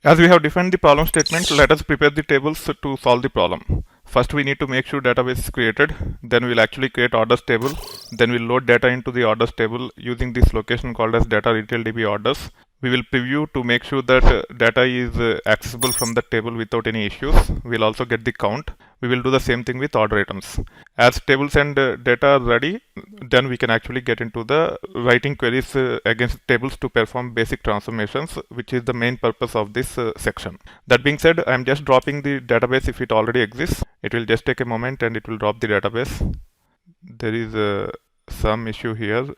As we have defined the problem statement, let us prepare the tables to solve the problem. First, we need to make sure database is created. Then we'll actually create orders table. Then we'll load data into the orders table using this location called as data retail DB orders. We will preview to make sure that data is accessible from the table without any issues. We'll also get the count. We will do the same thing with order items. As tables and data are ready, then we can actually get into the writing queries against tables to perform basic transformations, which is the main purpose of this section. That being said, I'm just dropping the database if it already exists. It will just take a moment and it will drop the database. There is some issue here.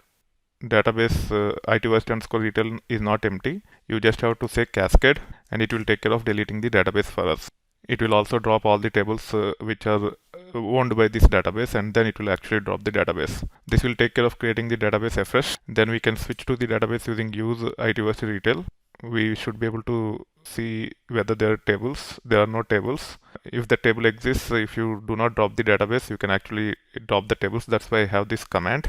Database IT_retail is not empty. You just have to say cascade and it will take care of deleting the database for us. It will also drop all the tables which are owned by this database, and then it will actually drop the database. This will take care of creating the database afresh. Then we can switch to the database using use IT_retail. We should be able to see whether there are tables. There are no tables. If the table exists, if you do not drop the database, you can actually drop the tables. That's why I have this command.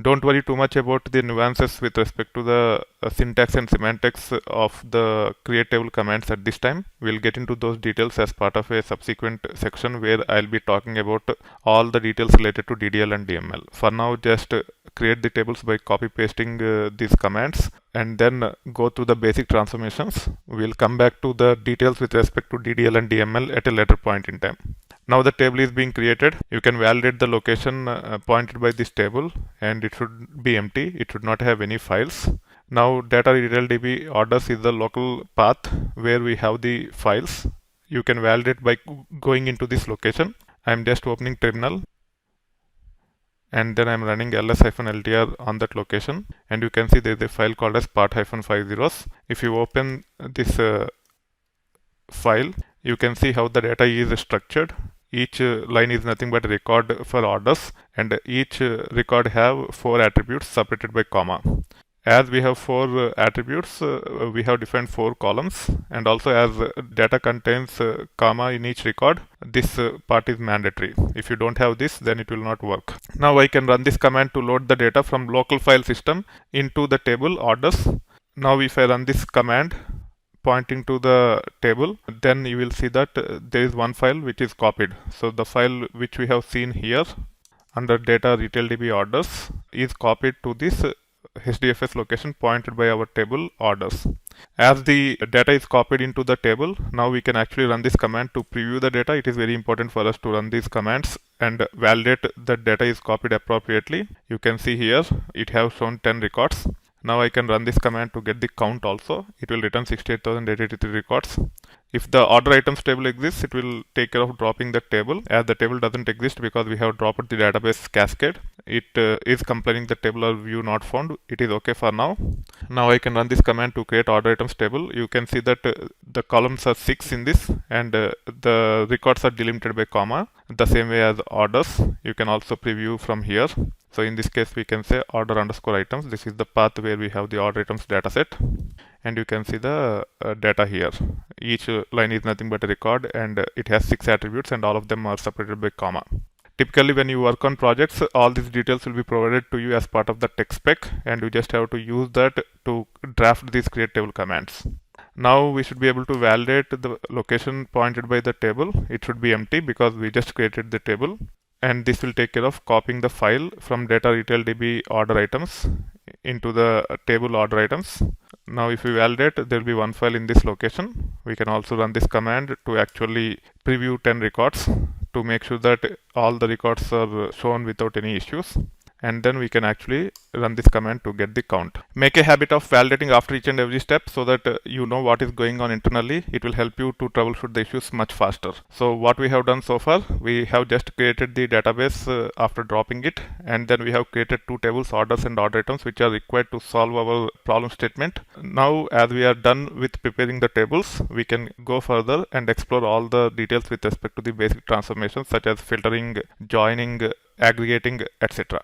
Don't worry too much about the nuances with respect to the syntax and semantics of the create table commands at this time. We'll get into those details as part of a subsequent section where I'll be talking about all the details related to DDL and DML. For now, just create the tables by copy pasting these commands and then go through the basic transformations. We'll come back to the details with respect to DDL and DML at a later point in time. Now the table is being created. You can validate the location pointed by this table, and it should be empty. It should not have any files. Now data retail DB orders is the local path where we have the files. You can validate by going into this location. I'm just opening terminal and then I'm running ls-ltr on that location, and you can see there's a file called as part-50. If you open this file, you can see how the data is structured. Each line is nothing but a record for orders, and each record have 4 attributes separated by comma. As we have 4 attributes, we have defined 4 columns, and also as data contains comma in each record, this part is mandatory. If you don't have this, then it will not work. Now I can run this command to load the data from local file system into the table orders. Now if I run this command pointing to the table, then you will see that there is one file which is copied. So the file which we have seen here under data retail DB orders is copied to this HDFS location pointed by our table orders. As the data is copied into the table, now we can actually run this command to preview the data. It is very important for us to run these commands and validate that data is copied appropriately. You can see here it has shown 10 records. Now I can run this command to get the count also. It will return 68,883 records. If the order items table exists, it will take care of dropping the table. As the table doesn't exist because we have dropped the database cascade, it is complaining the table or view not found. It is okay for now. Now I can run this command to create order items table. You can see that the columns are 6 in this, and the records are delimited by comma, the same way as orders. You can also preview from here. So in this case, we can say order underscore items. This is the path where we have the order items dataset, and you can see the data here. Each line is nothing but a record, and it has 6 attributes, and all of them are separated by comma. Typically, when you work on projects, all these details will be provided to you as part of the tech spec, and you just have to use that to draft these create table commands. Now we should be able to validate the location pointed by the table. It should be empty because we just created the table, and this will take care of copying the file from data retail DB order items into the table order items. Now if we validate, there will be one file in this location. We can also run this command to actually preview 10 records to make sure that all the records are shown without any issues. And then we can actually run this command to get the count. Make a habit of validating after each and every step so that you know what is going on internally. It will help you to troubleshoot the issues much faster. So what we have done so far, we have just created the database after dropping it, and then we have created 2 tables, orders and order items, which are required to solve our problem statement. Now as we are done with preparing the tables, we can go further and explore all the details with respect to the basic transformations such as filtering, joining, aggregating, etc.